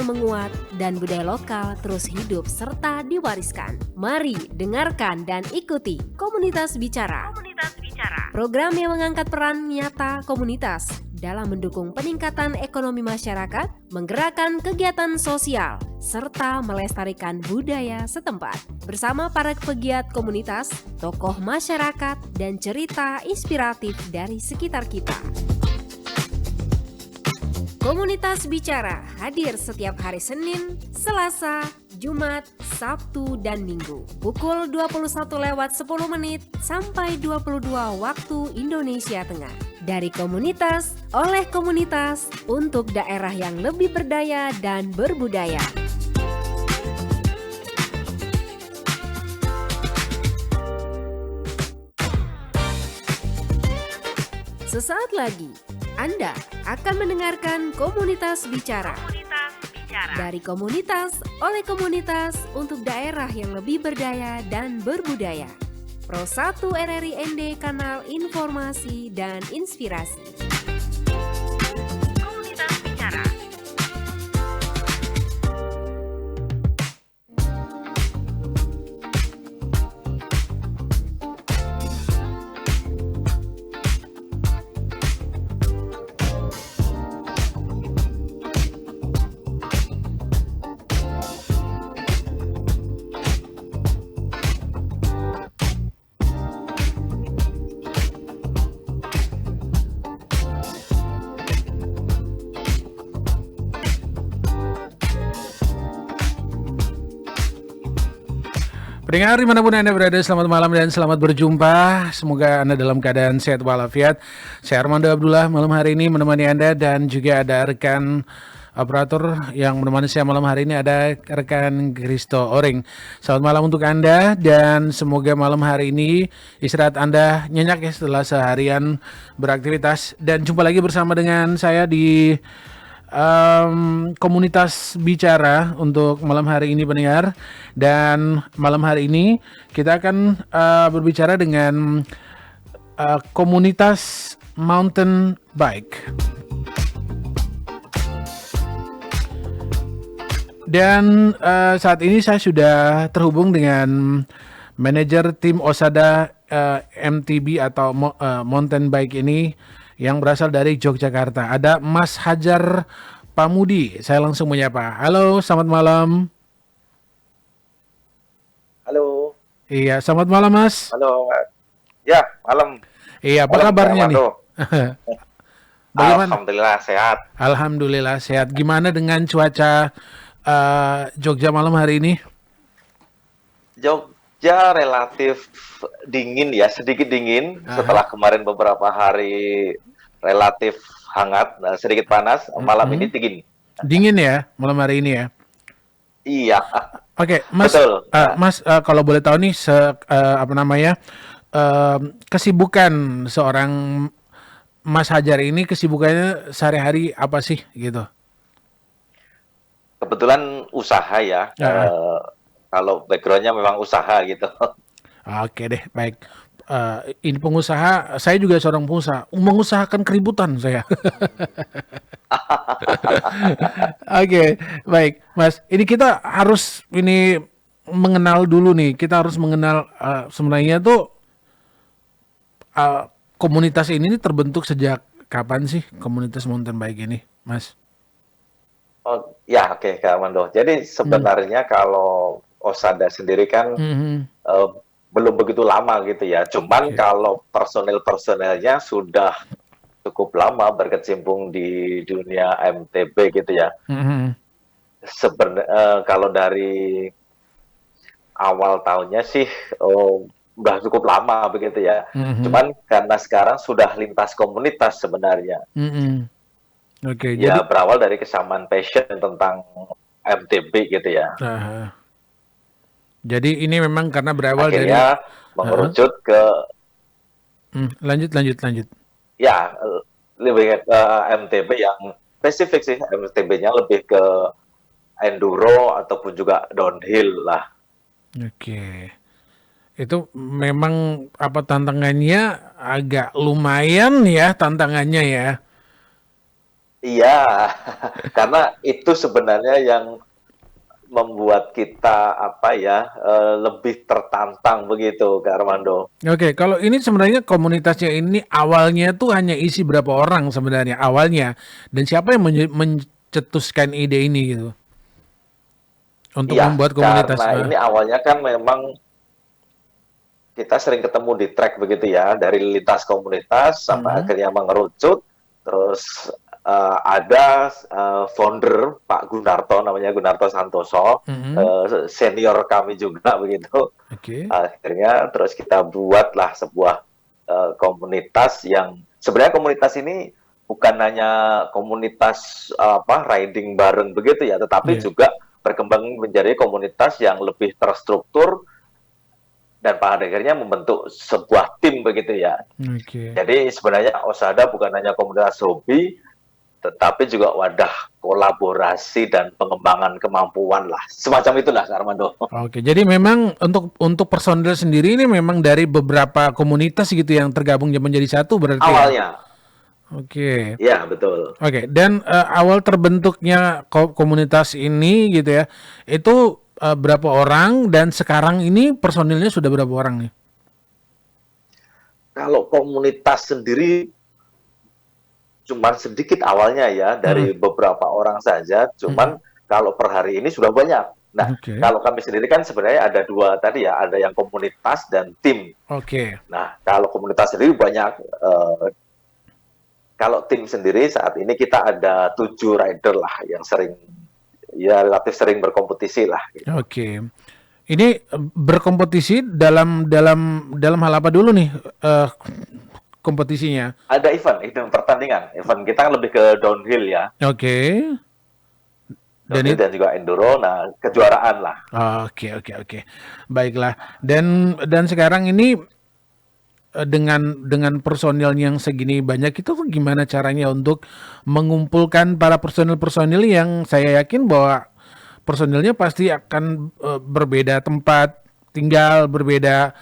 menguat dan budaya lokal terus hidup serta diwariskan. Mari dengarkan dan ikuti Komunitas Bicara. Program yang mengangkat peran nyata komunitas dalam mendukung peningkatan ekonomi masyarakat, menggerakkan kegiatan sosial, serta melestarikan budaya setempat. Bersama para pegiat komunitas, tokoh masyarakat, dan cerita inspiratif dari sekitar kita. Komunitas Bicara hadir setiap hari Senin, Selasa, Jumat, Sabtu, dan Minggu. Pukul 21:10 sampai 22 waktu Indonesia Tengah. Dari komunitas, oleh komunitas, untuk daerah yang lebih berdaya dan berbudaya. Sesaat lagi, Anda akan mendengarkan Komunitas Bicara. Dari komunitas, oleh komunitas, untuk daerah yang lebih berdaya dan berbudaya. Pro 1 RRI ND, kanal informasi dan inspirasi. Komunitas Bicara. Pendengar dimanapun Anda berada, selamat malam dan selamat berjumpa. Semoga Anda dalam keadaan sehat walafiat. Saya Armando Abdullah malam hari ini menemani Anda, dan juga ada rekan operator yang menemani saya malam hari ini, ada rekan Kristo Oring. Selamat malam untuk Anda, dan semoga malam hari ini istirahat Anda nyenyak ya setelah seharian beraktivitas. Dan jumpa lagi bersama dengan saya di Komunitas Bicara untuk malam hari ini pendengar. Dan malam hari ini kita akan berbicara dengan komunitas mountain bike. Dan saat ini saya sudah terhubung dengan manajer tim Osada MTB atau mountain bike ini yang berasal dari Yogyakarta. Ada Mas Hajar Pamudi. Saya langsung menyapa. Halo, selamat malam. Halo. Iya, selamat malam Mas. Halo. Ya, malam. Iya, apa kabarnya nih? Bagaimana? Alhamdulillah sehat. Alhamdulillah sehat. Gimana dengan cuaca Jogja malam hari ini? Jogja relatif dingin ya, sedikit dingin. Setelah kemarin beberapa hari relatif hangat, sedikit panas. Malam ini dingin. Dingin ya malam hari ini ya? Iya. Oke, Mas. Betul. Mas, kalau boleh tahu nih, kesibukan seorang Mas Hajar ini, kesibukannya sehari-hari apa sih gitu? Kebetulan usaha ya. Kalau backgroundnya memang usaha gitu. Oke deh, baik. Ini pengusaha, saya juga seorang pengusaha, mengusahakan keributan saya. Oke, baik, Mas. Ini kita harus mengenal dulu nih. Kita harus mengenal sebenarnya tuh komunitas ini terbentuk sejak kapan sih, komunitas mountain bike ini, Mas? Oh ya, oke, Kak Armando. Jadi sebenarnya kalau Osada sendiri kan belum begitu lama gitu ya. Cuman kalau personel-personelnya sudah cukup lama berkecimpung di dunia MTB gitu ya. Kalau dari awal tahunnya sih udah cukup lama begitu ya. Cuman karena sekarang sudah lintas komunitas sebenarnya. Oke, ya jadi berawal dari kesamaan passion tentang MTB gitu ya. Jadi ini memang karena berawal akhirnya dari mengerucut ke lanjut. Ya, lebih ke MTB yang spesifik sih. MTB-nya lebih ke enduro ataupun juga downhill lah. Oke. Itu memang apa tantangannya agak lumayan ya tantangannya ya. Iya, karena itu sebenarnya yang membuat kita apa ya lebih tertantang begitu, Kak Armando. Oke, kalau ini sebenarnya komunitasnya ini awalnya tuh hanya isi berapa orang sebenarnya awalnya, dan siapa yang mencetuskan ide ini gitu untuk Iya, membuat komunitas? karena ini awalnya kan memang kita sering ketemu di track begitu ya, dari lintas komunitas sampai Mhm, akhirnya mengerucut, terus ada founder Pak Gunarto, namanya Gunarto Santoso, mhm, senior kami juga begitu. oke, Akhirnya terus kita buatlah sebuah komunitas yang sebenarnya komunitas ini bukan hanya komunitas apa riding bareng begitu ya, tetapi iya, juga berkembang menjadi komunitas yang lebih terstruktur dan pada akhirnya membentuk sebuah tim begitu ya. oke. Jadi sebenarnya Osada bukan hanya komunitas hobi, tetapi juga wadah kolaborasi dan pengembangan kemampuan lah. Semacam itulah, Kak Armando. Oke, jadi memang untuk personil sendiri ini memang dari beberapa komunitas gitu yang tergabung menjadi satu berarti ya? Awalnya, Oke. ya betul. Oke, dan awal terbentuknya komunitas ini gitu ya, itu berapa orang dan sekarang ini personilnya sudah berapa orang nih? Kalau komunitas sendiri cuman sedikit awalnya ya, Mhm, dari beberapa orang saja, mhm. cuman kalau per hari ini sudah banyak. Nah, Oke, kalau kami sendiri kan sebenarnya ada dua tadi ya, ada yang komunitas dan tim. oke, Nah, kalau komunitas sendiri banyak, kalau tim sendiri saat ini kita ada 7 rider lah yang sering, ya relatif sering berkompetisi lah gitu. oke. Ini berkompetisi dalam hal apa dulu nih kompetisinya? Ada event pertandingan, event kita kan lebih ke downhill ya, Oke, dan downhill itu dan juga enduro, nah kejuaraan lah. oke, oke, oke. Baiklah. Dan sekarang ini dengan personil yang segini banyak itu tuh gimana caranya untuk mengumpulkan para personil-personil yang saya yakin bahwa personilnya pasti akan berbeda tempat tinggal, berbeda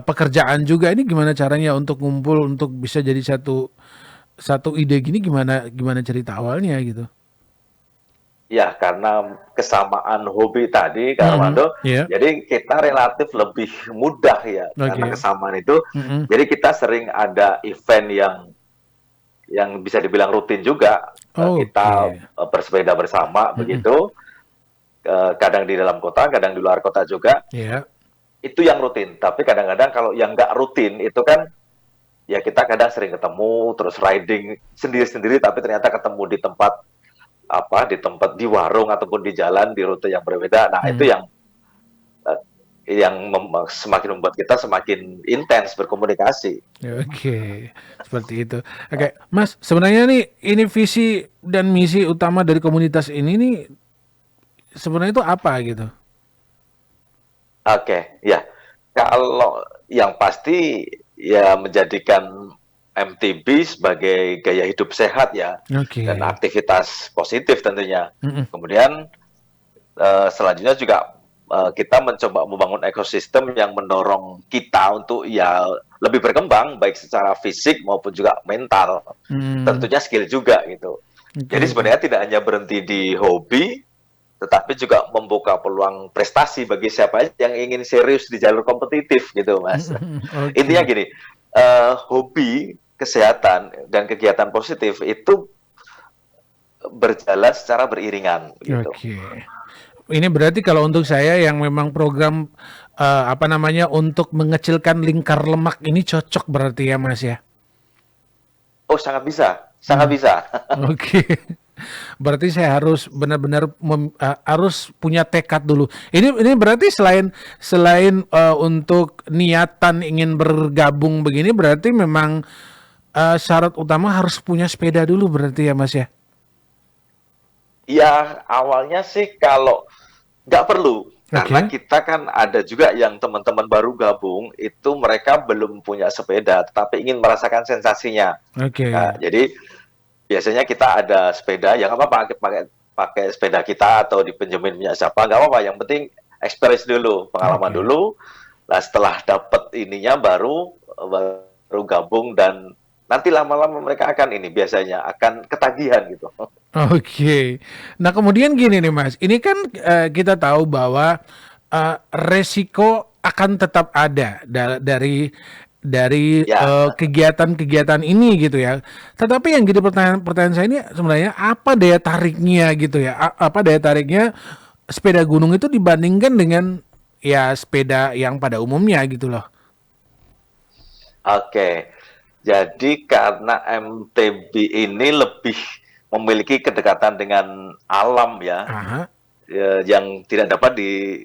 pekerjaan juga. Ini gimana caranya untuk ngumpul untuk bisa jadi satu satu ide gini, gimana gimana cerita awalnya gitu? Ya, karena kesamaan hobi tadi, Kak Mhm, Armando, iya, jadi kita relatif lebih mudah ya, karena oke, kesamaan itu. mhm, Jadi kita sering ada event yang bisa dibilang rutin juga. oke, Kita bersepeda bersama mhm, begitu, kadang di dalam kota, kadang di luar kota juga. iya, Itu yang rutin. Tapi kadang-kadang kalau yang nggak rutin itu kan ya kita kadang sering ketemu, terus riding sendiri-sendiri, tapi ternyata ketemu di tempat apa, di warung ataupun di jalan di rute yang berbeda. Nah, itu mhm. eh, yang semakin membuat kita semakin intens berkomunikasi. Oke, seperti itu. Oke, Mas, sebenarnya nih ini visi dan misi utama dari komunitas ini nih sebenarnya itu apa gitu? Oke, ya. Kalau yang pasti ya menjadikan MTB sebagai gaya hidup sehat ya dan Oke, aktivitas positif tentunya. mhm, Kemudian selanjutnya juga kita mencoba membangun ekosistem yang mendorong kita untuk ya lebih berkembang baik secara fisik maupun juga mental. mmm, Tentunya skill juga gitu. oke, Jadi oke. sebenarnya tidak hanya berhenti di hobi, tetapi juga membuka peluang prestasi bagi siapa yang ingin serius di jalur kompetitif gitu, Mas. Mhm, mhm, oke, Intinya gini, hobi, kesehatan dan kegiatan positif itu berjalan secara beriringan gitu. oke. Ini berarti kalau untuk saya yang memang program, apa namanya, untuk mengecilkan lingkar lemak ini cocok berarti ya, Mas, ya? Oh, sangat bisa, sangat Mhm, bisa. oke. Berarti saya harus benar-benar harus punya tekad dulu. Ini berarti selain selain untuk niatan ingin bergabung begini berarti memang syarat utama harus punya sepeda dulu berarti ya Mas ya? Ya, awalnya sih kalau nggak perlu, karena Oke, kita kan ada juga yang teman-teman baru gabung, itu mereka belum punya sepeda, tetapi ingin merasakan sensasinya. Nah, oke, jadi biasanya kita ada sepeda, ya nggak apa-apa pakai pakai sepeda kita atau dipinjemin punya siapa, nggak apa-apa. Yang penting experience dulu, pengalaman oke. dulu. Nah, setelah dapat ininya baru baru gabung dan nanti lama-lama mereka akan ini biasanya akan ketagihan gitu. Oke. Nah, kemudian gini nih Mas, ini kan kita tahu bahwa resiko akan tetap ada dari Ya, kegiatan-kegiatan ini gitu ya. Tetapi yang jadi pertanyaan saya ini sebenarnya apa daya tariknya gitu ya? Apa daya tariknya sepeda gunung itu dibandingkan dengan ya sepeda yang pada umumnya gitu loh. oke. Jadi karena MTB ini lebih memiliki kedekatan dengan alam ya, Aha. yang tidak dapat di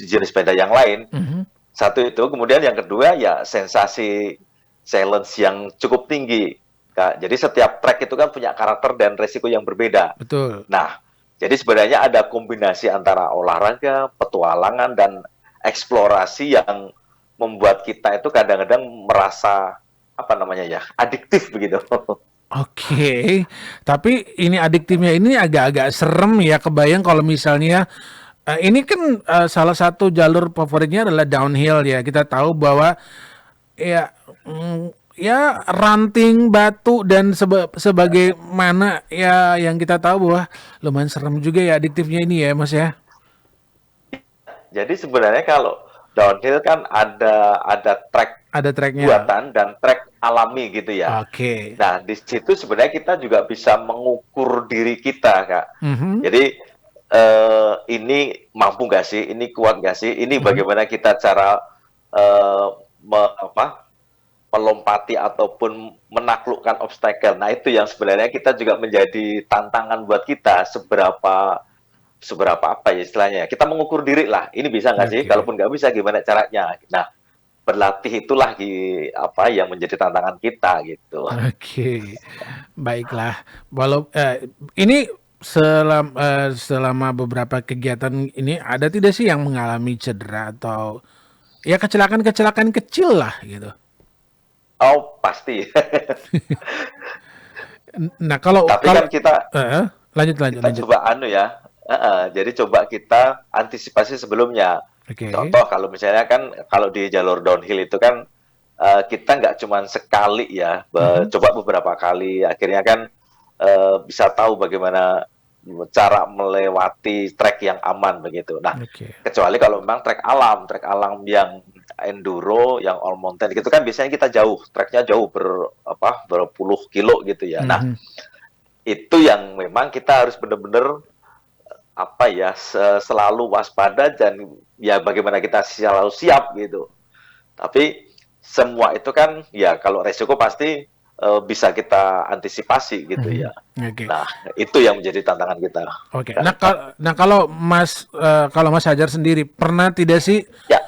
jenis sepeda yang lain. Mhm. Satu itu, kemudian yang kedua ya sensasi challenge yang cukup tinggi, Kak. Jadi setiap trek itu kan punya karakter dan resiko yang berbeda. Betul. Nah, jadi sebenarnya ada kombinasi antara olahraga, petualangan, dan eksplorasi yang membuat kita itu kadang-kadang merasa apa namanya ya, adiktif begitu. Oke, tapi ini adiktifnya ini agak-agak serem ya. Kebayang kalau misalnya ini kan salah satu jalur favoritnya adalah downhill ya. Kita tahu bahwa ya ya ranting, batu dan sebagaimana ya yang kita tahu bahwa lumayan serem juga ya adiktifnya ini ya, Mas ya. Jadi sebenarnya kalau downhill kan ada trek Ada treknya. buatan dan trek alami gitu ya. Oke. Nah, di situ sebenarnya kita juga bisa mengukur diri kita, Kak. Mhm, Jadi ini mampu nggak sih? Ini kuat nggak sih? Ini mhm. bagaimana kita cara eh, melompati ataupun menaklukkan obstacle. Nah, itu yang sebenarnya kita juga menjadi tantangan buat kita seberapa seberapa apa ya istilahnya. Kita mengukur diri lah. Ini bisa nggak sih? Oke. Kalaupun nggak bisa, gimana caranya? Nah, berlatih itulah apa yang menjadi tantangan kita gitu. Oke, baiklah. Ini selama beberapa kegiatan ini ada tidak sih yang mengalami cedera atau ya kecelakaan-kecelakaan kecil lah gitu. Oh, pasti. Nah kalau Tapi kalau kan kita lanjut lanjut kita lanjut. coba anu ya. Jadi coba kita antisipasi sebelumnya. Oke. Contoh kalau misalnya kan kalau di jalur downhill itu kan kita nggak cuma sekali ya, Mhm. coba beberapa kali. Akhirnya kan bisa tahu bagaimana cara melewati trek yang aman begitu. Nah, Oke. kecuali kalau memang trek alam yang enduro, yang all mountain gitu kan biasanya kita jauh, treknya jauh berpuluh kilo gitu ya. Nah, Mhm. itu yang memang kita harus benar-benar apa ya selalu waspada dan ya bagaimana kita selalu siap gitu. Tapi semua itu kan ya kalau resiko pasti bisa kita antisipasi gitu Mhm. ya. Oke. Nah, itu yang menjadi tantangan kita. Oke. Nah, kalau kalau Mas Hajar sendiri pernah tidak sih Ya,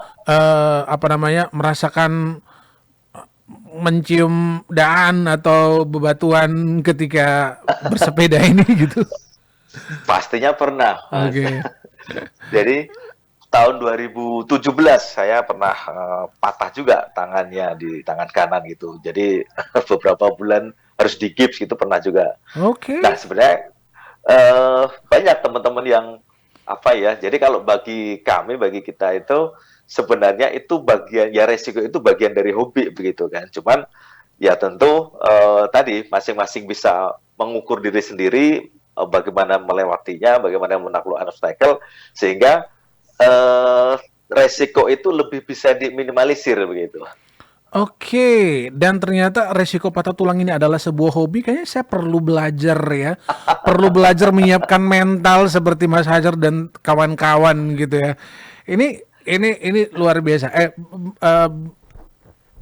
apa namanya merasakan mencium daan atau bebatuan ketika bersepeda ini gitu? pastinya pernah. Oke. Jadi tahun 2017 saya pernah patah juga tangannya di tangan kanan gitu. Jadi beberapa bulan harus digips gitu pernah juga. Nah, Oke. sebenarnya banyak teman-teman yang apa ya. Jadi kalau bagi kami, bagi kita itu sebenarnya itu bagian ya resiko itu bagian dari hobi begitu kan. Cuman ya tentu tadi masing-masing bisa mengukur diri sendiri bagaimana melewatinya, bagaimana menaklukkan obstacle sehingga resiko itu lebih bisa diminimalisir begitu. Oke, dan ternyata resiko patah tulang ini adalah sebuah hobi. Kayaknya saya perlu belajar ya, perlu belajar menyiapkan mental seperti Mas Hajar dan kawan-kawan gitu ya. Ini luar biasa.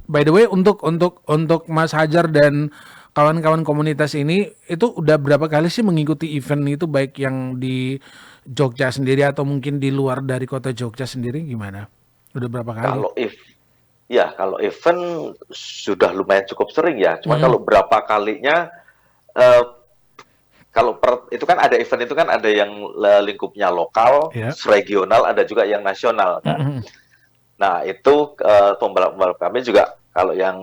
By the way, untuk Mas Hajar dan kawan-kawan komunitas ini itu udah berapa kali sih mengikuti event itu baik yang di Jogja sendiri atau mungkin di luar dari kota Jogja sendiri gimana? Udah berapa kali? Kalau if Ya, kalau event sudah lumayan cukup sering ya. Cuman Mhm. kalau berapa kalinya eh, kalau itu kan ada event itu kan ada yang lingkupnya lokal, Ya. regional, ada juga yang nasional kan. Mhm. Nah, itu pembalap-pembalap kami juga kalau yang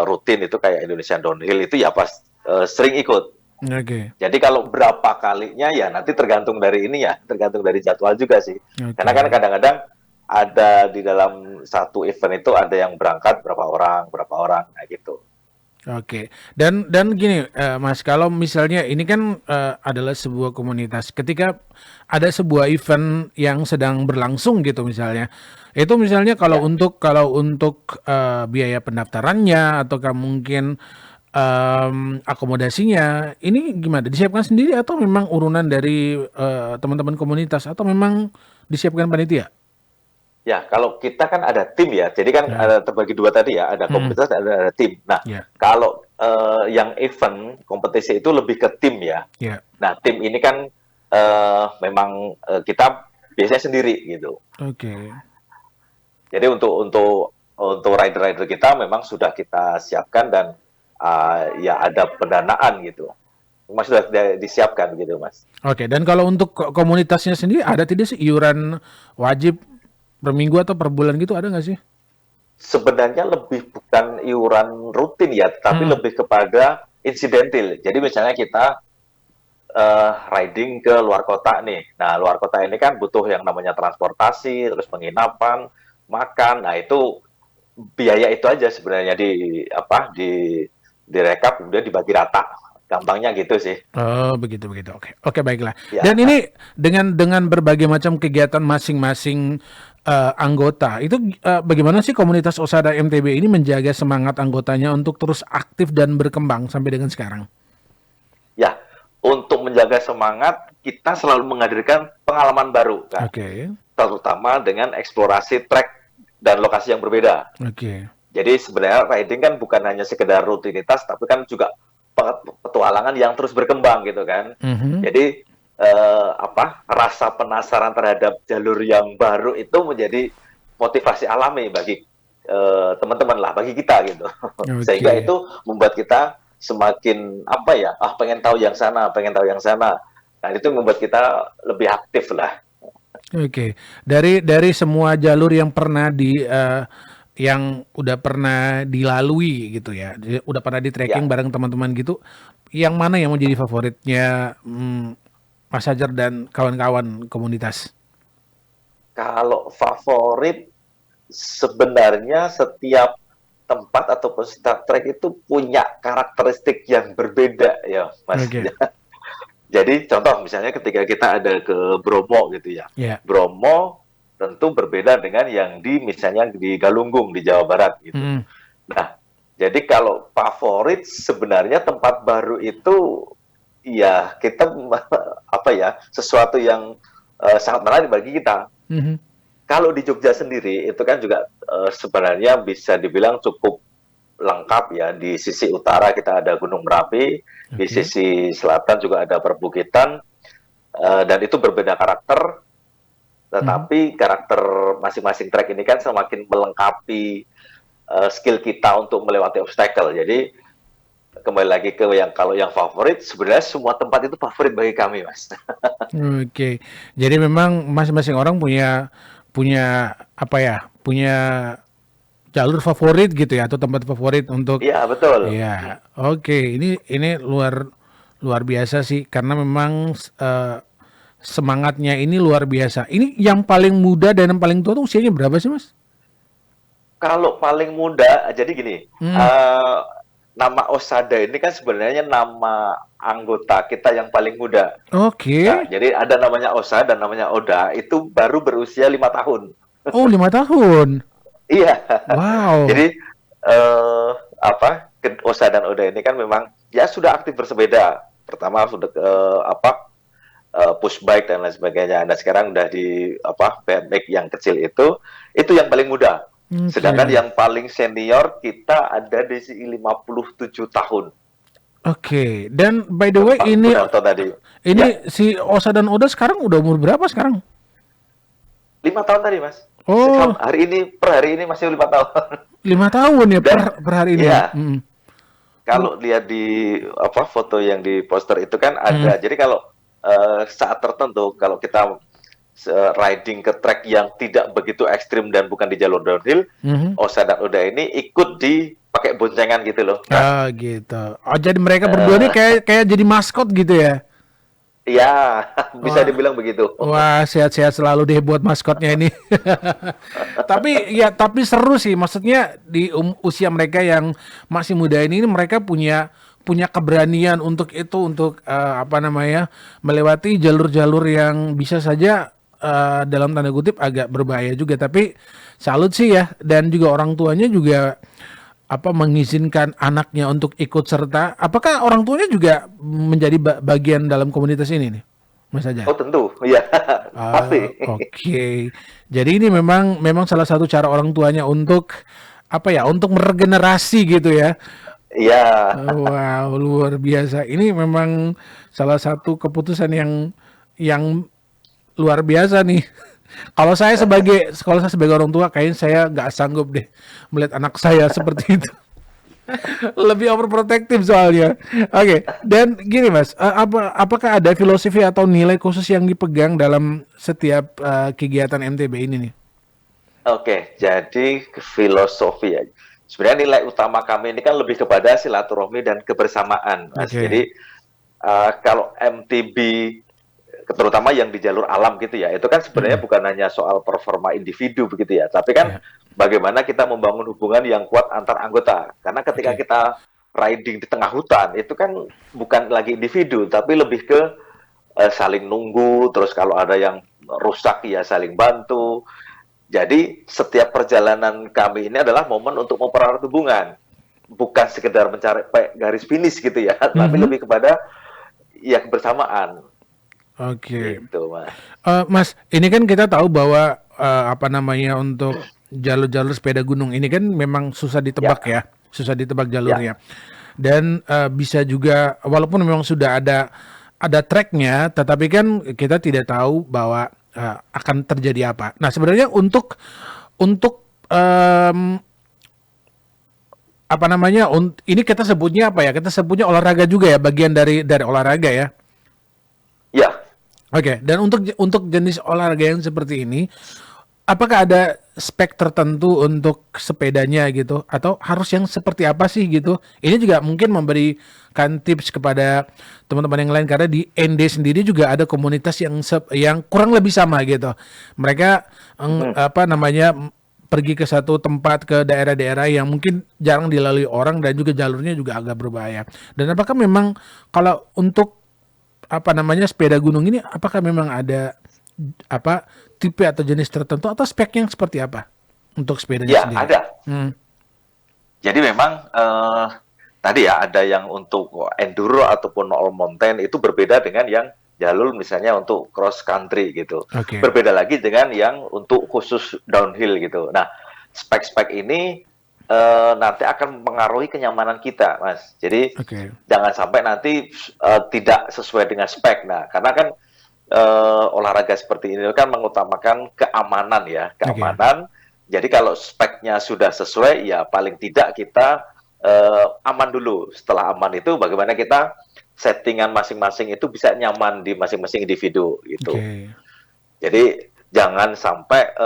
rutin itu kayak Indonesian Downhill itu ya pas sering ikut. Oke. Jadi kalau berapa kalinya ya nanti tergantung dari ini ya, tergantung dari jadwal juga sih. Karena kan Oke. kadang-kadang ada di dalam satu event itu ada yang berangkat berapa orang, nah gitu. Oke, dan gini, Mas, kalau misalnya ini kan adalah sebuah komunitas, ketika ada sebuah event yang sedang berlangsung gitu misalnya, itu misalnya Ya. kalau untuk biaya pendaftarannya ataukah mungkin akomodasinya, ini gimana? Disiapkan sendiri atau memang urunan dari teman-teman komunitas atau memang disiapkan panitia? Ya, kalau kita kan ada tim ya, jadi kan Ya, ada terbagi dua tadi ya, ada mm, komunitas, ada tim. Nah, ya, kalau yang event kompetisi itu lebih ke tim ya. ya, Nah, tim ini kan memang kita biasanya sendiri gitu. oke. Jadi untuk rider-rider kita memang sudah kita siapkan dan ya ada pendanaan gitu. Mas sudah disiapkan gitu, Mas. Oke, dan kalau untuk komunitasnya sendiri ada tidak sih iuran wajib per minggu atau per bulan gitu ada nggak sih? Sebenarnya lebih bukan iuran rutin ya, tapi Hmm, lebih kepada insidentil. Jadi misalnya kita riding ke luar kota nih. Nah, luar kota ini kan butuh yang namanya transportasi, terus penginapan, makan. Nah, itu biaya itu aja sebenarnya direkap kemudian dibagi rata. Gampangnya gitu sih. oh begitu begitu. Oke, oke baiklah. Dan Ya. ini dengan berbagai macam kegiatan masing-masing anggota, itu bagaimana sih komunitas Osada MTB ini menjaga semangat anggotanya untuk terus aktif dan berkembang sampai dengan sekarang? Ya, untuk menjaga semangat, kita selalu menghadirkan pengalaman baru, Kak. Oke, Terutama dengan eksplorasi trek dan lokasi yang berbeda. oke. Jadi sebenarnya riding kan bukan hanya sekedar rutinitas, tapi kan juga petualangan yang terus berkembang gitu kan. Mhm. Jadi rasa penasaran terhadap jalur yang baru itu menjadi motivasi alami bagi teman-teman lah, bagi kita gitu. Sehingga Oke. itu membuat kita semakin pengen tahu yang sana, pengen tahu yang sana. Nah itu membuat kita lebih aktif lah. Oke, dari semua jalur yang pernah yang udah pernah dilalui gitu ya, udah pernah di trekking Ya, bareng teman-teman gitu, yang mana yang menjadi favoritnya Mas Hajar dan kawan-kawan komunitas? kalau favorit sebenarnya setiap tempat ataupun Star Trek itu punya karakteristik yang berbeda ya, Mas. Oke, Jadi contoh misalnya ketika kita ada ke Bromo gitu ya. ya, Bromo tentu berbeda dengan yang misalnya di Galunggung di Jawa Barat gitu. mm, Nah, jadi kalau favorit sebenarnya tempat baru itu ya kita sesuatu yang sangat menarik bagi kita. mhm, Kalau di Jogja sendiri itu kan juga sebenarnya bisa dibilang cukup lengkap ya. Di sisi utara kita ada Gunung Merapi, di oke, sisi selatan juga ada perbukitan, dan itu berbeda karakter, mhm. tetapi karakter masing-masing trek ini kan semakin melengkapi skill kita untuk melewati obstacle. Jadi kembali lagi ke kalau yang favorit, sebenarnya semua tempat itu favorit bagi kami, Mas. Oke, jadi memang masing-masing orang punya punya apa ya, punya jalur favorit gitu ya atau tempat favorit untuk Iya, betul. ya. Oke, ini luar luar biasa sih karena memang semangatnya ini luar biasa. Ini yang paling muda dan yang paling tua tuh usianya berapa sih, Mas? Kalau paling muda, jadi gini, Hmm, uh, nama Osada ini kan sebenarnya nama anggota kita yang paling muda. oke. Nah, jadi ada namanya Osa dan namanya Oda, itu baru berusia 5 tahun. Oh, 5 tahun. Iya, Wow. jadi Osa dan Oda ini kan memang ya sudah aktif bersepeda. Pertama sudah ke push bike dan lain sebagainya. Nah sekarang udah di BMX yang kecil itu yang paling muda. Sedangkan Oke. yang paling senior kita ada di 57 tahun. Oke. Dan by the way Pak Gunarto tadi. Ya, ini si Osa dan Oda sekarang udah umur berapa sekarang? 5 tahun tadi, Mas. Oh, Per hari ini masih 5 tahun. 5 tahun ya Dan per hari ini ya. ya, Mm, kalau lihat di foto yang di poster itu kan mm, ada. Jadi kalau saat tertentu kalau kita riding ke trek yang tidak begitu ekstrim dan bukan di jalur downhill, mhm. Osa dan Oda ini ikut di pakai boncengan gitu loh, Kak. Ah gitu. Oh jadi mereka berdua ini Eh, kayak kayak jadi maskot gitu ya? Ya, bisa Wah, dibilang begitu. wah, sehat-sehat selalu deh buat maskotnya ini. Tapi seru sih, maksudnya di usia mereka yang masih muda ini mereka punya punya keberanian untuk itu, untuk apa namanya, melewati jalur-jalur yang bisa saja dalam tanda kutip agak berbahaya juga. Tapi salut sih ya, dan juga orang tuanya juga apa mengizinkan anaknya untuk ikut serta. Apakah orang tuanya juga menjadi bagian dalam komunitas ini nih, Mas Oh Ajar? tentu, ya pasti. Oke. Jadi ini memang memang salah satu cara orang tuanya untuk apa ya? Untuk meregenerasi gitu ya. Iya, Wow, luar biasa. Ini memang salah satu keputusan yang luar biasa nih. Kalau saya sebagai orang tua, kayaknya saya nggak sanggup deh melihat anak saya seperti itu. Lebih overprotective soalnya. Oke, dan gini Mas, apakah ada filosofi atau nilai khusus yang dipegang dalam setiap kegiatan MTB ini nih? oke. Jadi filosofi ya. Sebenarnya nilai utama kami ini kan lebih kepada silaturahmi dan kebersamaan, Mas. Oke. Jadi kalau MTB terutama yang di jalur alam gitu ya, itu kan sebenarnya Mm-mm. bukan hanya soal performa individu begitu ya, tapi kan Ya, bagaimana kita membangun hubungan yang kuat antar anggota. Karena ketika oke. kita riding di tengah hutan, itu kan bukan lagi individu, tapi lebih ke saling nunggu, terus kalau ada yang rusak ya saling bantu. Jadi setiap perjalanan kami ini adalah momen untuk mempererat hubungan, bukan sekedar mencari garis finish gitu ya, tapi Mhm. lebih kepada ya kebersamaan Oke. gitu, Mas. Mas, ini kan kita tahu bahwa apa namanya untuk jalur-jalur sepeda gunung ini kan memang susah ditebak Ya, ya, susah ditebak ya. jalurnya. Dan bisa juga walaupun memang sudah ada tracknya, tetapi kan kita tidak tahu bahwa akan terjadi apa. Nah, sebenarnya untuk apa namanya? Ini kita sebutnya apa ya? Kita sebutnya olahraga juga ya, bagian dari olahraga ya. Ya, Oke, dan untuk jenis olahraga yang seperti ini, apakah ada spek tertentu untuk sepedanya gitu, atau harus yang seperti apa sih gitu? Ini juga mungkin memberikan tips kepada teman-teman yang lain karena di ND sendiri juga ada komunitas yang kurang lebih sama gitu. Mereka mhm, apa namanya pergi ke satu tempat ke daerah-daerah yang mungkin jarang dilalui orang dan juga jalurnya juga agak berbahaya. Dan apakah memang kalau untuk apa namanya sepeda gunung ini apakah memang ada apa tipe atau jenis tertentu atau spek yang seperti apa untuk sepedanya ya sendiri? ada. Hmm, Jadi memang tadi ya ada yang untuk enduro ataupun all mountain itu berbeda dengan yang jalur misalnya untuk cross country gitu. oke, Berbeda lagi dengan yang untuk khusus downhill gitu. Nah, spek-spek ini nanti akan mempengaruhi kenyamanan kita, Mas. Jadi oke, jangan sampai nanti tidak sesuai dengan spek. Nah, karena kan olahraga seperti ini kan mengutamakan keamanan ya, oke, keamanan. Jadi kalau speknya sudah sesuai, ya paling tidak kita aman dulu. Setelah aman itu, bagaimana kita settingan masing-masing itu bisa nyaman di masing-masing individu gitu. oke. Jadi jangan sampai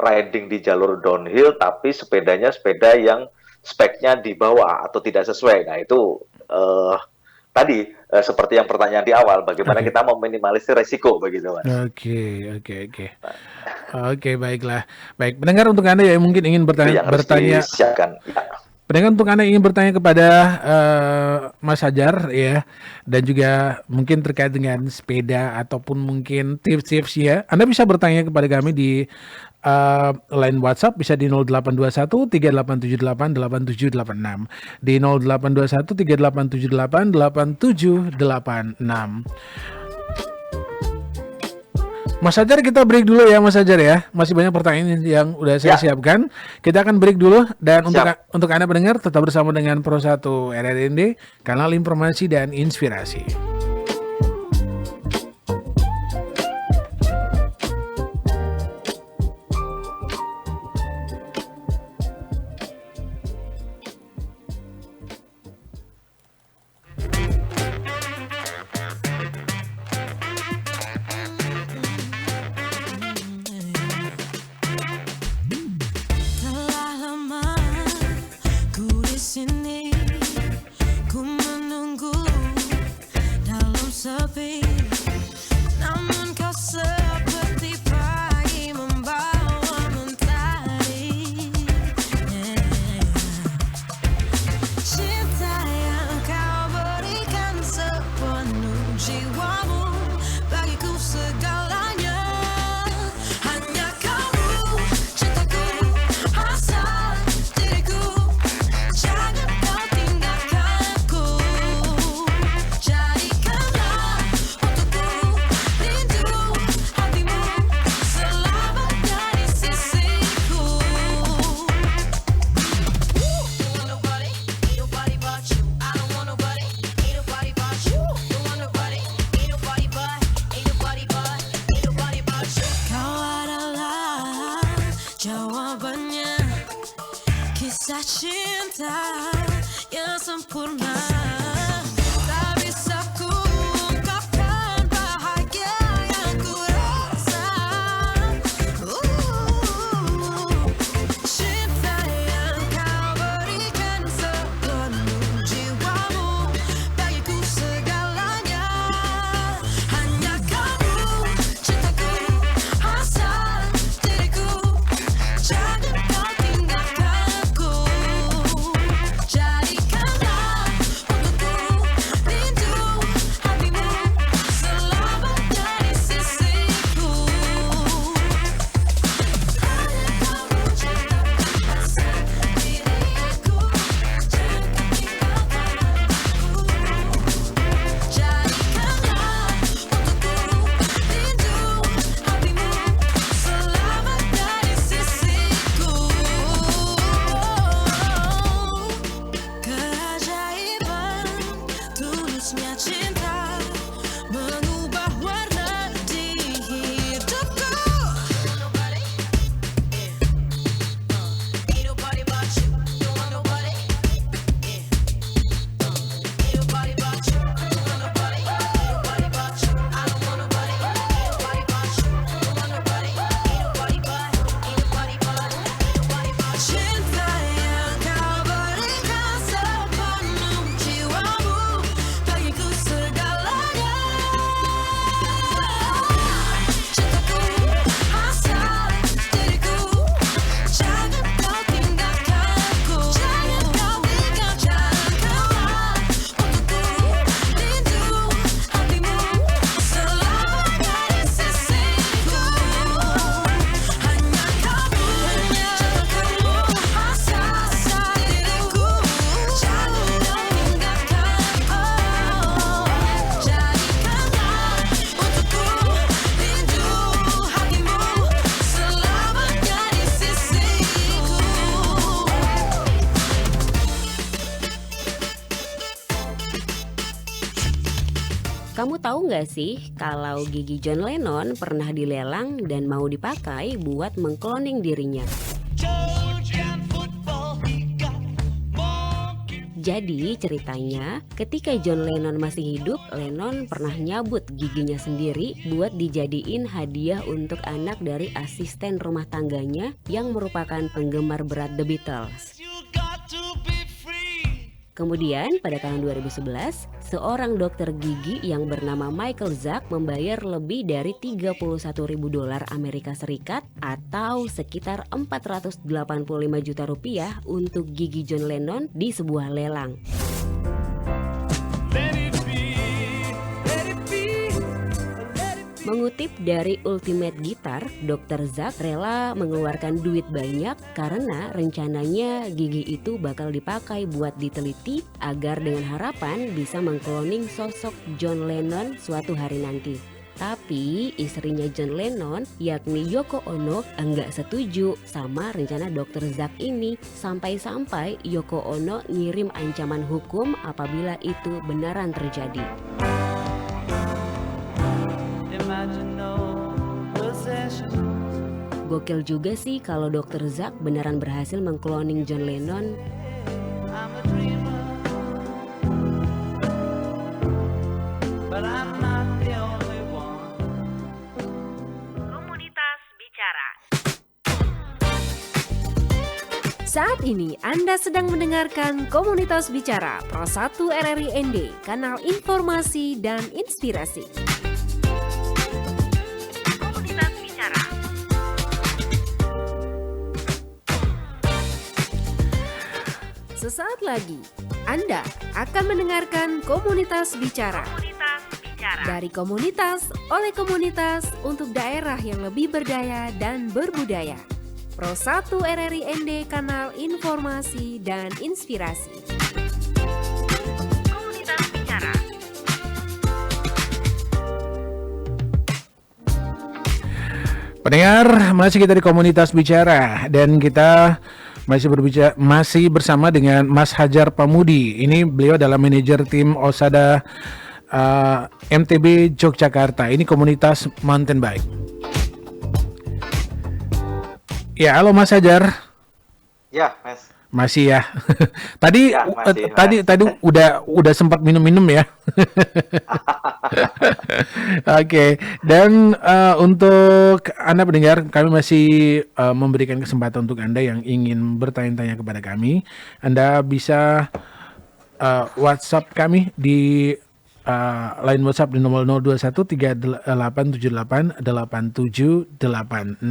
riding di jalur downhill, tapi sepedanya sepeda yang speknya di bawah atau tidak sesuai. Nah itu eh, tadi seperti yang pertanyaan di awal, bagaimana Oke. kita meminimalisir resiko begitu, Mas. Oke, oke, oke. Oke, baiklah. Baik, pendengar untuk Anda yang mungkin ingin Itu bertanya, yang harus bertanya disiapkan. Ya. Pendengar untuk Anda ingin bertanya kepada Mas Hajar ya dan juga mungkin terkait dengan sepeda ataupun mungkin tips-tips ya, Anda bisa bertanya kepada kami di line WhatsApp bisa di 0821 3878 8786 di 0821 3878 8786. Mas Hajar kita break dulu ya Mas Hajar ya. Masih banyak pertanyaan yang udah saya Ya, siapkan. Kita akan break dulu dan siap. untuk Anda pendengar tetap bersama dengan Pro 1 RRND, kanal informasi dan inspirasi. Telah lama ku di sini, ku menunggu tahu nggak sih kalau gigi John Lennon pernah dilelang dan mau dipakai buat mengkloning dirinya? Jadi ceritanya ketika John Lennon masih hidup, Lennon pernah nyabut giginya sendiri buat dijadiin hadiah untuk anak dari asisten rumah tangganya yang merupakan penggemar berat The Beatles. Kemudian pada tahun 2011, seorang dokter gigi yang bernama Michael Zak membayar lebih dari $31.000 Amerika Serikat atau sekitar 485 juta rupiah untuk gigi John Lennon di sebuah lelang. Mengutip dari Ultimate Guitar, Dr. Zak rela mengeluarkan duit banyak karena rencananya gigi itu bakal dipakai buat diteliti agar dengan harapan bisa mengkloning sosok John Lennon suatu hari nanti. Tapi istrinya John Lennon yakni Yoko Ono enggak setuju sama rencana Dr. Zak ini, sampai-sampai Yoko Ono ngirim ancaman hukum apabila itu beneran terjadi. Gokil juga sih kalau Dr. Zak beneran berhasil mengkloning John Lennon. Komunitas Bicara. Saat ini Anda sedang mendengarkan Komunitas Bicara Pro 1 RRI ND, kanal informasi dan inspirasi. Komunitas Bicara. Sesaat lagi Anda akan mendengarkan Komunitas Bicara. Dari komunitas, oleh komunitas, untuk daerah yang lebih berdaya dan berbudaya. Pro 1 RRI ND, kanal informasi dan inspirasi. Komunitas Bicara. Pendengar, masih kita di Komunitas Bicara dan kita masih bersama dengan Mas Hajar Pamudi. Ini beliau adalah manajer tim Osada MTB Yogyakarta. Ini komunitas mountain bike. Ya, halo Mas Hajar. Ya, Mas. Masih ya. Tadi Ya, masih, tadi udah sempat minum-minum ya. Oke. Dan untuk Anda pendengar, kami masih memberikan kesempatan untuk Anda yang ingin bertanya-tanya kepada kami. Anda bisa WhatsApp kami di line WhatsApp di nomor 021 3878 8786.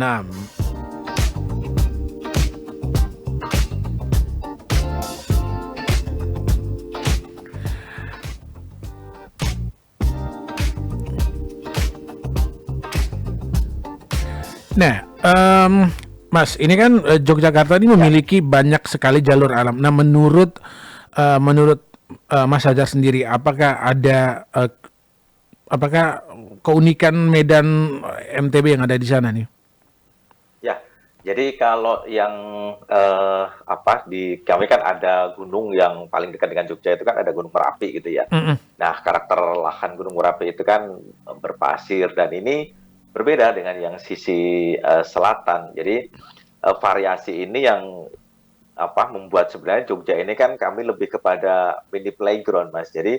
Nah, Mas, ini kan Yogyakarta ini memiliki banyak sekali jalur alam. Nah, menurut Mas Hajar sendiri, apakah ada apakah keunikan medan MTB yang ada di sana nih? Ya, jadi kalau yang di kami kan ada gunung yang paling dekat dengan Jogja itu kan ada Gunung Merapi gitu ya. Nah, karakter lahan Gunung Merapi itu kan berpasir dan ini berbeda dengan yang sisi selatan. Jadi variasi ini yang membuat sebenarnya Jogja ini kan kami lebih kepada mini playground, Mas. Jadi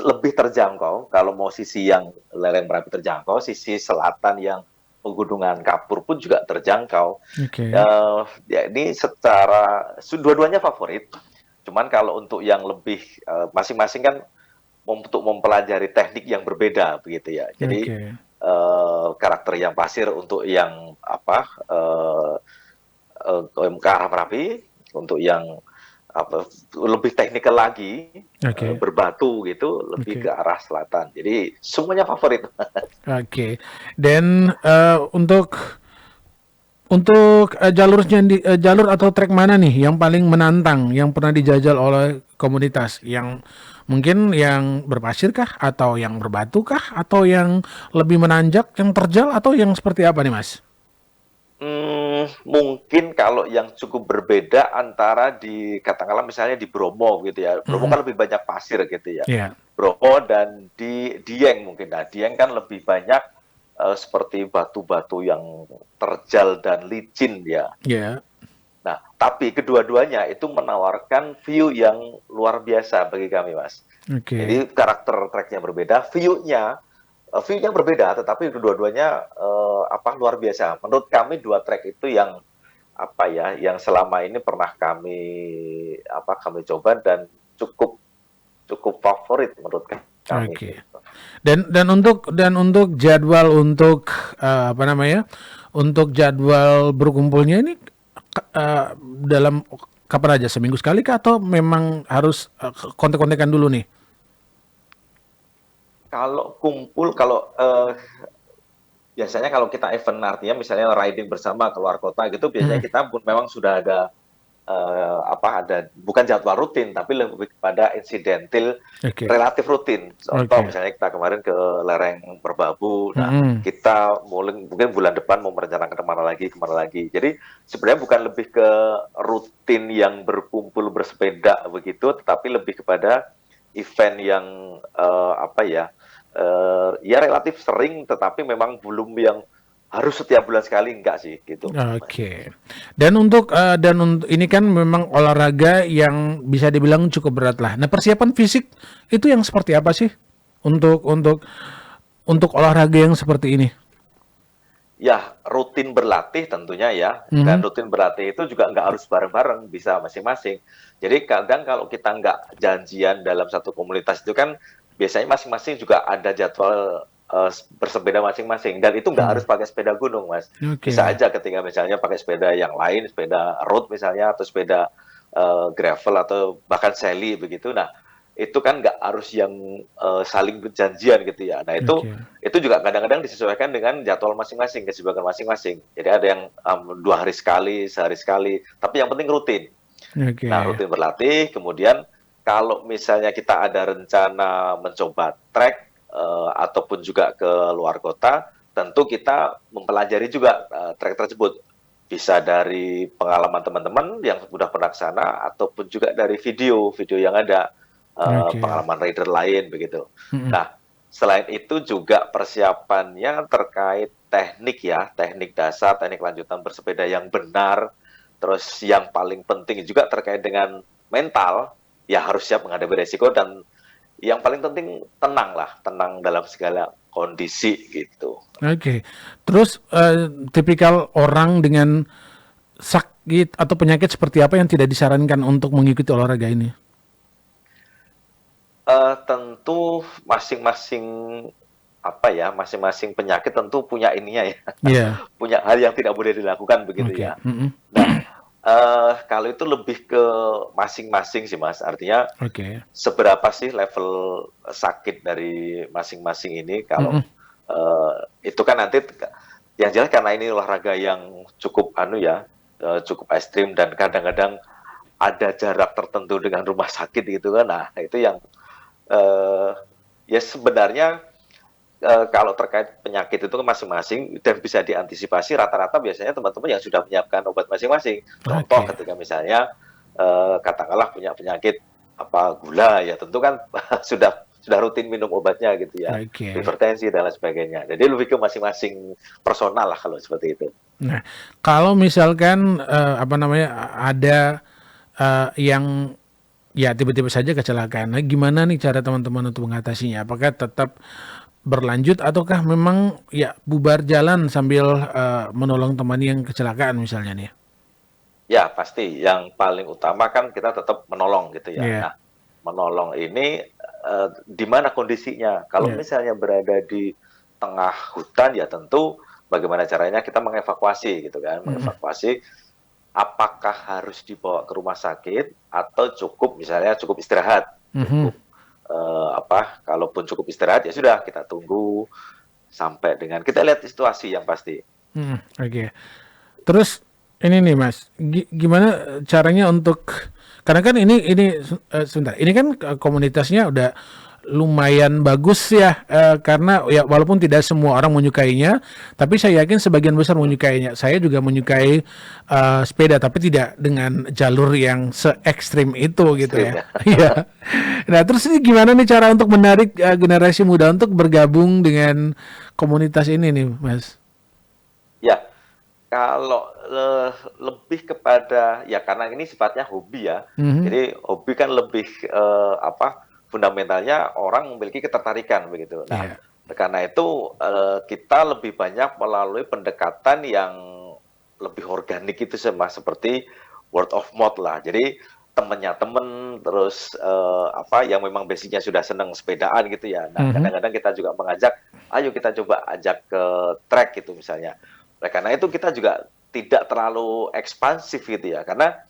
lebih terjangkau. Kalau mau sisi yang lereng Merapi terjangkau, sisi selatan yang pegunungan Kapur pun juga terjangkau. Okay. Ya, ini secara dua-duanya favorit. Cuman kalau untuk yang lebih masing-masing kan untuk mempelajari teknik yang berbeda begitu ya. Jadi karakter yang pasir untuk yang ke arah Merapi, untuk yang lebih teknikal lagi, berbatu gitu, lebih ke arah selatan. Jadi semuanya favorit. Oke. Dan untuk jalur atau trek mana nih yang paling menantang, yang pernah dijajal oleh komunitas, yang mungkin yang berpasir kah, atau yang berbatu kah, atau yang lebih menanjak, yang terjal, atau yang seperti apa nih, Mas? Mungkin kalau yang cukup berbeda antara katakanlah misalnya di Bromo gitu ya. Bromo kan lebih banyak pasir gitu ya. Iya. Bromo dan di Dieng mungkin. Nah, Dieng kan lebih banyak seperti batu-batu yang terjal dan licin ya. Iya. Nah, tapi kedua-duanya itu menawarkan view yang luar biasa bagi kami, Mas. Oke. Jadi karakter tracknya berbeda, view-nya berbeda, tetapi kedua-duanya luar biasa. Menurut kami dua track itu yang yang selama ini pernah kami coba dan cukup favorit menurut kami. Oke. Dan untuk jadwal untuk untuk jadwal berkumpulnya ini dalam kapan aja, seminggu sekali kah atau memang harus kontek-kontekan dulu nih? Kalau kumpul, biasanya kalau kita event artinya misalnya riding bersama keluar kota gitu, biasanya kita pun memang sudah ada bukan jadwal rutin tapi lebih kepada insidentil, relatif rutin. Contoh misalnya kita kemarin ke lereng Merbabu, nah kita mungkin bulan depan mau merencanakan kemana lagi. Jadi sebenarnya bukan lebih ke rutin yang berkumpul bersepeda begitu, tetapi lebih kepada event yang relatif sering, tetapi memang belum yang harus setiap bulan sekali, enggak sih gitu. Oke. Dan untuk ini kan memang olahraga yang bisa dibilang cukup berat lah. Nah, persiapan fisik itu yang seperti apa sih untuk olahraga yang seperti ini? Ya, rutin berlatih tentunya ya. Dan rutin berlatih itu juga nggak harus bareng-bareng, bisa masing-masing. Jadi kadang kalau kita nggak janjian dalam satu komunitas itu kan biasanya masing-masing juga ada jadwal bersepeda masing-masing, dan itu nggak harus pakai sepeda gunung, Mas. Bisa aja ketika misalnya pakai sepeda yang lain, sepeda road misalnya, atau sepeda gravel atau bahkan sally begitu. Nah, itu kan nggak harus yang saling berjanjian gitu ya. Nah, itu juga kadang-kadang disesuaikan dengan jadwal masing-masing, kesibukan masing-masing. Jadi ada yang 2 hari sekali, sehari sekali, tapi yang penting rutin. Nah, rutin berlatih, kemudian kalau misalnya kita ada rencana mencoba trek ataupun juga ke luar kota, tentu kita mempelajari juga trek tersebut. Bisa dari pengalaman teman-teman yang sudah pernah ke sana, ataupun juga dari video yang ada, pengalaman rider lain begitu. Nah, selain itu juga persiapannya terkait teknik ya, teknik dasar, teknik lanjutan bersepeda yang benar. Terus yang paling penting juga terkait dengan mental, ya harus siap menghadapi resiko, dan yang paling penting tenang dalam segala kondisi gitu. Oke. Terus tipikal orang dengan sakit atau penyakit seperti apa yang tidak disarankan untuk mengikuti olahraga ini? Tentu masing-masing penyakit tentu punya ininya ya. Yeah. Punya hal yang tidak boleh dilakukan begitu ya. Nah, kalau itu lebih ke masing-masing sih, Mas. Artinya seberapa sih level sakit dari masing-masing ini. Kalau itu kan nanti yang jelas karena ini olahraga yang cukup cukup ekstrim, dan kadang-kadang ada jarak tertentu dengan rumah sakit gitu kan. Nah, itu yang ya sebenarnya kalau terkait penyakit itu kan masing-masing dan bisa diantisipasi. Rata-rata biasanya teman-teman yang sudah menyiapkan obat masing-masing. Contoh ketika misalnya katakanlah punya penyakit gula, ya tentu kan sudah rutin minum obatnya gitu ya. Hipertensi dan lain sebagainya. Jadi lebih ke masing-masing personal lah kalau seperti itu. Nah, kalau misalkan ada yang ya tiba-tiba saja kecelakaan, nah, gimana nih cara teman-teman untuk mengatasinya? Apakah tetap berlanjut ataukah memang ya bubar jalan sambil menolong teman yang kecelakaan misalnya nih? Ya pasti yang paling utama kan kita tetap menolong gitu ya. Nah, menolong ini di mana kondisinya? Kalau misalnya berada di tengah hutan, ya tentu bagaimana caranya kita mengevakuasi gitu kan, mengevakuasi. Apakah harus dibawa ke rumah sakit atau cukup istirahat? Kalaupun cukup istirahat ya sudah, kita tunggu sampai dengan kita lihat situasi yang pasti. Terus ini nih Mas, gimana caranya untuk, karena kan ini sebentar, ini kan komunitasnya udah lumayan bagus ya, karena ya walaupun tidak semua orang menyukainya, tapi saya yakin sebagian besar menyukainya. Saya juga menyukai sepeda, tapi tidak dengan jalur yang se ekstrim itu gitu ya. Iya. Nah, terus ini gimana nih cara untuk menarik generasi muda untuk bergabung dengan komunitas ini nih, Mas? Ya, kalau lebih kepada ya karena ini sifatnya hobi ya. Jadi hobi kan lebih fundamentalnya orang memiliki ketertarikan begitu. Nah, karena itu kita lebih banyak melalui pendekatan yang lebih organik itu seperti word of mouth lah. Jadi temennya temen, terus yang memang basicnya sudah seneng sepedaan gitu ya. Nah, kadang-kadang kita juga mengajak, ayo kita coba ajak ke track gitu misalnya. Nah, karena itu kita juga tidak terlalu ekspansif gitu ya, karena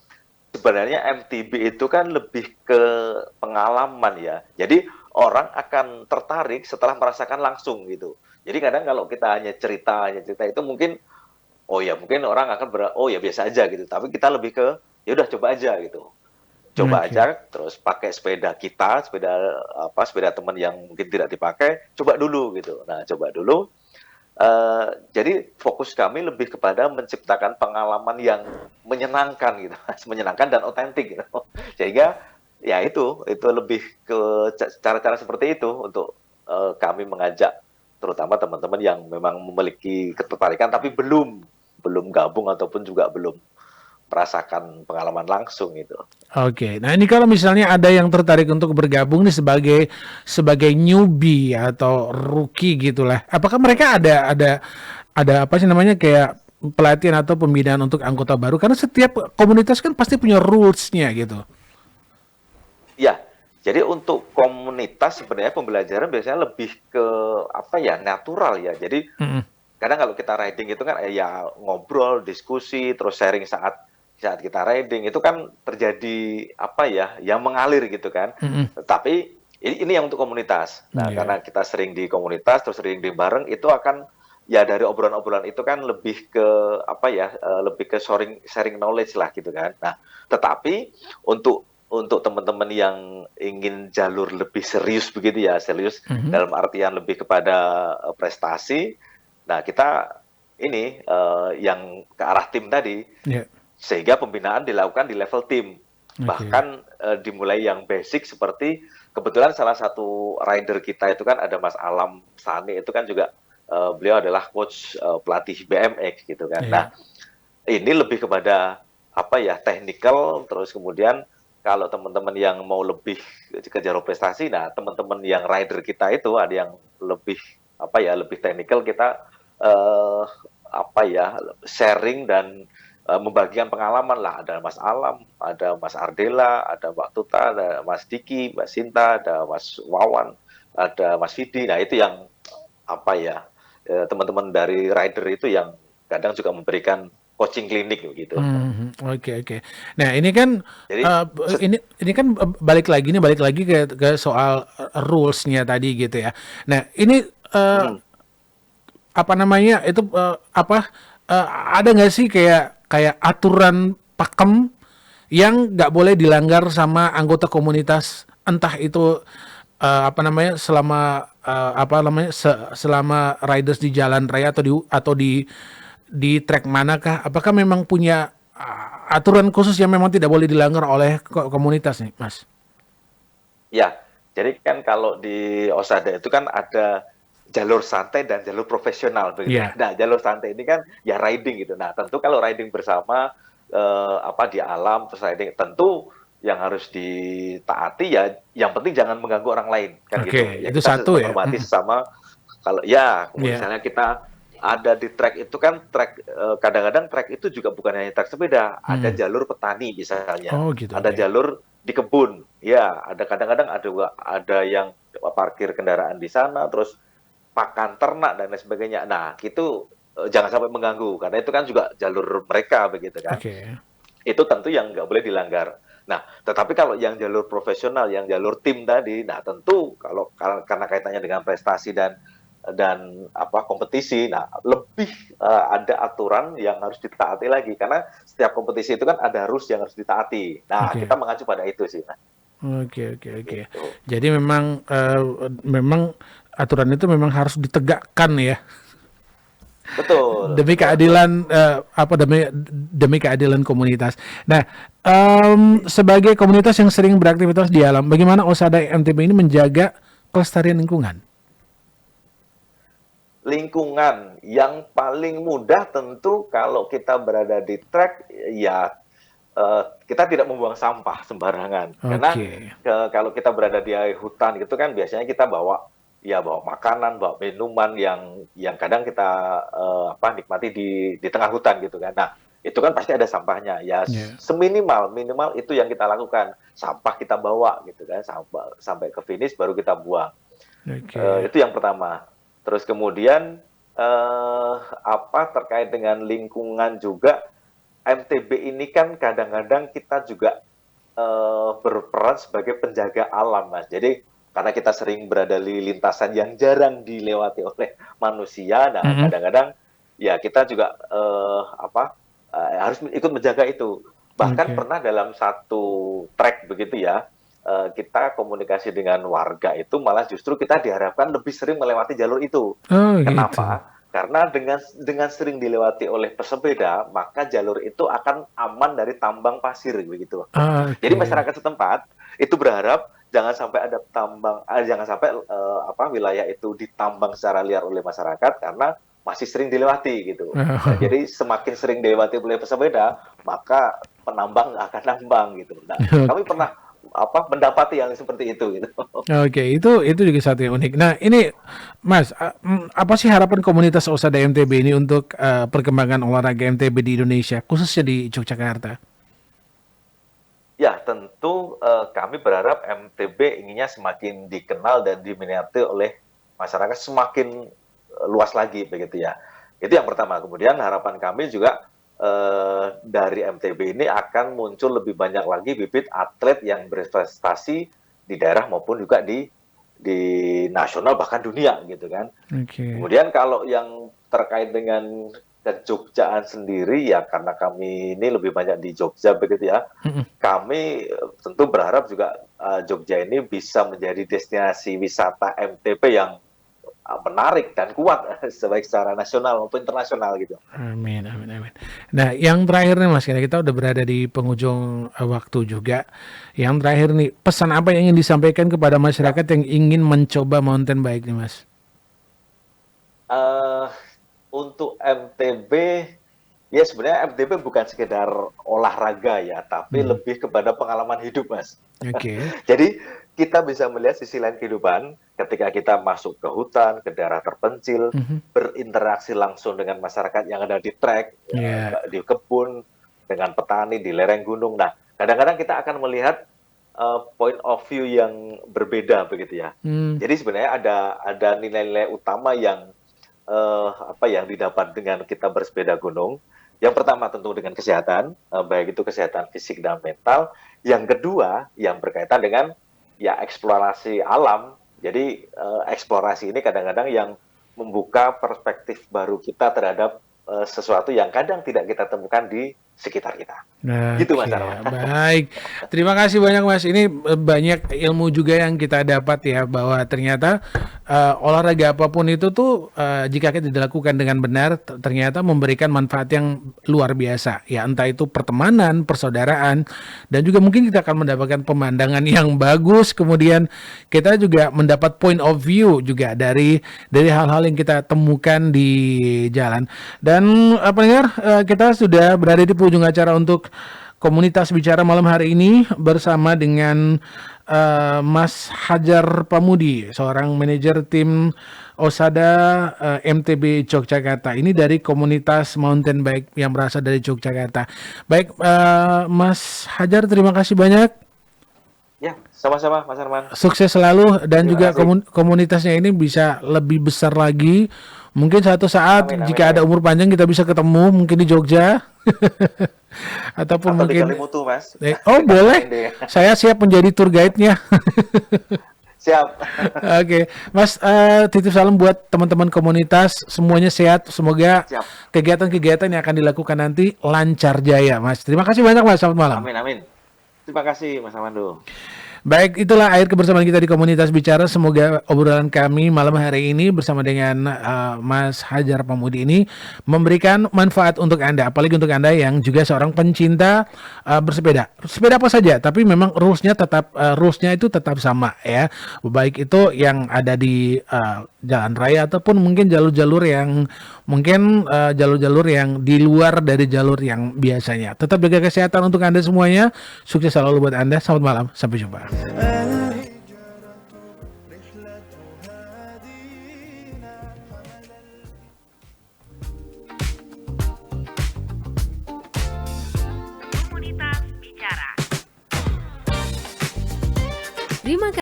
sebenarnya MTB itu kan lebih ke pengalaman ya. Jadi orang akan tertarik setelah merasakan langsung gitu. Jadi kadang kalau kita hanya cerita itu mungkin, oh ya mungkin orang akan oh ya biasa aja gitu. Tapi kita lebih ke, ya udah coba aja gitu. Coba aja, terus pakai sepeda kita, sepeda teman yang mungkin tidak dipakai, coba dulu gitu. Nah, coba dulu. Jadi fokus kami lebih kepada menciptakan pengalaman yang menyenangkan gitu, menyenangkan dan otentik gitu. Sehingga ya itu lebih ke cara-cara seperti itu untuk kami mengajak terutama teman-teman yang memang memiliki ketertarikan tapi belum gabung ataupun juga belum merasakan pengalaman langsung itu. Oke, nah ini kalau misalnya ada yang tertarik untuk bergabung nih sebagai newbie atau rookie gitulah, apakah mereka ada apa sih namanya kayak pelatihan atau pembinaan untuk anggota baru? Karena setiap komunitas kan pasti punya rules-nya gitu. Ya, jadi untuk komunitas sebenarnya pembelajaran biasanya lebih ke natural ya. Jadi kadang kalau kita riding itu kan ya ngobrol, diskusi, terus sharing saat kita riding itu kan terjadi yang mengalir gitu kan. Tapi ini yang untuk komunitas. Nah, karena kita sering di komunitas terus sering di bareng itu akan ya dari obrolan-obrolan itu kan lebih ke lebih ke sharing knowledge lah gitu kan. Nah, tetapi untuk teman-teman yang ingin jalur lebih serius begitu ya, serius dalam artian lebih kepada prestasi. Nah, kita ini yang ke arah tim tadi. Sehingga pembinaan dilakukan di level tim. Bahkan dimulai yang basic seperti kebetulan salah satu rider kita itu kan ada Mas Alam Sani, itu kan juga beliau adalah coach pelatih BMX gitu kan. Nah, ini lebih kepada technical, terus kemudian kalau teman-teman yang mau lebih kejar prestasi, nah teman-teman yang rider kita itu ada yang lebih lebih technical, kita sharing dan membagikan pengalaman lah. Ada Mas Alam, ada Mas Ardela, ada Mbak Tuta, ada Mas Diki, Mbak Sinta, ada Mas Wawan, ada Mas Vidi. Nah, itu yang teman-teman dari rider itu yang kadang juga memberikan coaching klinik gitu. Oke. Nah, ini kan ini kan balik lagi ke soal rules-nya tadi gitu ya. Nah, ini ada nggak sih kayak aturan pakem yang nggak boleh dilanggar sama anggota komunitas, entah itu selama riders di jalan raya atau di track manakah? Apakah memang punya aturan khusus yang memang tidak boleh dilanggar oleh komunitas nih, Mas? Ya, jadi kan kalau di Osada itu kan ada jalur santai dan jalur profesional begitu. Nah, jalur santai ini kan ya riding gitu. Nah, tentu kalau riding bersama di alam terus riding, tentu yang harus ditaati ya yang penting jangan mengganggu orang lain kan gitu. Ya, itu kita satu ya. Menghormati sesama. Kalau misalnya kita ada di track itu kan kadang-kadang track itu juga bukan hanya track sepeda, ada jalur petani misalnya. Ada jalur di kebun. Ya, ada kadang-kadang ada yang parkir kendaraan di sana, terus pakan ternak dan lain sebagainya. Nah, itu jangan sampai mengganggu karena itu kan juga jalur mereka begitu kan. Itu tentu yang nggak boleh dilanggar. Nah, tetapi kalau yang jalur profesional, yang jalur tim tadi, nah tentu karena kaitannya dengan prestasi dan kompetisi, nah lebih ada aturan yang harus ditaati lagi karena setiap kompetisi itu kan ada rules yang harus ditaati. Nah, kita mengacu pada itu sih. Oke. Gitu. Jadi memang aturan itu memang harus ditegakkan ya. Betul. Demi keadilan demi keadilan komunitas. Nah, sebagai komunitas yang sering beraktivitas di alam, bagaimana Osada MTB ini menjaga kelestarian lingkungan? Lingkungan yang paling mudah tentu kalau kita berada di trek, ya kita tidak membuang sampah sembarangan. Karena kalau kita berada di hutan gitu kan biasanya kita bawa makanan, bawa minuman yang kadang kita nikmati di tengah hutan gitu kan. Nah, itu kan pasti ada sampahnya. Ya minimal itu yang kita lakukan. Sampah kita bawa gitu kan, sampai ke finish baru kita buang. Itu yang pertama. Terus kemudian terkait dengan lingkungan juga, MTB ini kan kadang-kadang kita juga berperan sebagai penjaga alam, Mas. Jadi karena kita sering berada di lintasan yang jarang dilewati oleh manusia, nah kadang-kadang ya kita juga harus ikut menjaga itu. Bahkan pernah dalam satu trek begitu ya, kita komunikasi dengan warga itu malah justru kita diharapkan lebih sering melewati jalur itu. Kenapa? Gitu. Karena dengan sering dilewati oleh pesepeda, maka jalur itu akan aman dari tambang pasir begitu. Jadi masyarakat setempat itu berharap jangan sampai ada wilayah itu ditambang secara liar oleh masyarakat karena masih sering dilewati gitu. Nah, jadi semakin sering dilewati oleh pesepeda, maka penambang akan nambang gitu. Nah, kami pernah mendapati yang seperti itu gitu. Oke, itu juga satu yang unik. Nah, ini Mas, apa sih harapan komunitas Osada MTB ini untuk perkembangan olahraga MTB di Indonesia, khususnya di Yogyakarta? Ya, tentu kami berharap MTB inginnya semakin dikenal dan diminati oleh masyarakat semakin luas lagi begitu ya. Itu yang pertama. Kemudian harapan kami juga dari MTB ini akan muncul lebih banyak lagi bibit atlet yang berprestasi di daerah maupun juga di nasional bahkan dunia gitu kan. Kemudian kalau yang terkait dengan kejogjaan sendiri ya karena kami ini lebih banyak di Jogja begitu ya. Kami tentu berharap juga Jogja ini bisa menjadi destinasi wisata MTB yang menarik dan kuat baik secara nasional maupun internasional gitu. Amin. Nah, yang terakhir nih Mas, kita udah berada di penghujung waktu juga. Yang terakhir nih, pesan apa yang ingin disampaikan kepada masyarakat yang ingin mencoba mountain bike nih Mas? Untuk MTB, ya sebenarnya MTB bukan sekedar olahraga ya, tapi lebih kepada pengalaman hidup Mas. Jadi kita bisa melihat sisi lain kehidupan ketika kita masuk ke hutan, ke daerah terpencil, berinteraksi langsung dengan masyarakat yang ada di trek, di kebun, dengan petani, di lereng gunung. Nah, kadang-kadang kita akan melihat point of view yang berbeda begitu ya. Jadi sebenarnya ada nilai-nilai utama yang yang didapat dengan kita bersepeda gunung. Yang pertama tentu dengan kesehatan, baik itu kesehatan fisik dan mental. Yang kedua yang berkaitan dengan eksplorasi alam. Jadi eksplorasi ini kadang-kadang yang membuka perspektif baru kita terhadap sesuatu yang kadang tidak kita temukan di sekitar kita. Gitu Mas Arman. Baik, terima kasih banyak Mas. Ini banyak ilmu juga yang kita dapat ya, bahwa ternyata olahraga apapun itu tuh jika kita dilakukan dengan benar ternyata memberikan manfaat yang luar biasa ya, entah itu pertemanan, persaudaraan, dan juga mungkin kita akan mendapatkan pemandangan yang bagus. Kemudian kita juga mendapat point of view juga dari hal-hal yang kita temukan di jalan. Dan pendengar, kita sudah berada di ujung acara untuk Komunitas Bicara malam hari ini bersama dengan Mas Hajar Pamudi, seorang manajer tim Osada MTB Yogyakarta. Ini dari komunitas mountain bike yang berasal dari Yogyakarta. Baik, Mas Hajar, terima kasih banyak. Ya, sama-sama Mas Arman. Sukses selalu dan juga komunitasnya ini bisa lebih besar lagi. Mungkin suatu saat jika ada umur panjang kita bisa ketemu mungkin di Jogja. Ataupun mungkin di Kalimutu, Mas. Boleh. Saya siap menjadi tour guide-nya. Siap. Oke, Mas, titip salam buat teman-teman komunitas, semuanya sehat. Semoga kegiatan-kegiatan yang akan dilakukan nanti lancar jaya, Mas. Terima kasih banyak, Mas. Selamat malam. Amin. Terima kasih, Mas Armando. Baik, itulah akhir kebersamaan kita di Komunitas Bicara. Semoga obrolan kami malam hari ini bersama dengan Mas Hajar Pamudi ini memberikan manfaat untuk Anda, apalagi untuk Anda yang juga seorang pencinta bersepeda. Sepeda apa saja, tapi memang rulesnya itu tetap sama ya. Baik itu yang ada di jalan raya ataupun mungkin jalur-jalur yang di luar dari jalur yang biasanya. Tetap jaga kesehatan untuk Anda semuanya. Sukses selalu buat Anda. Selamat malam. Sampai jumpa.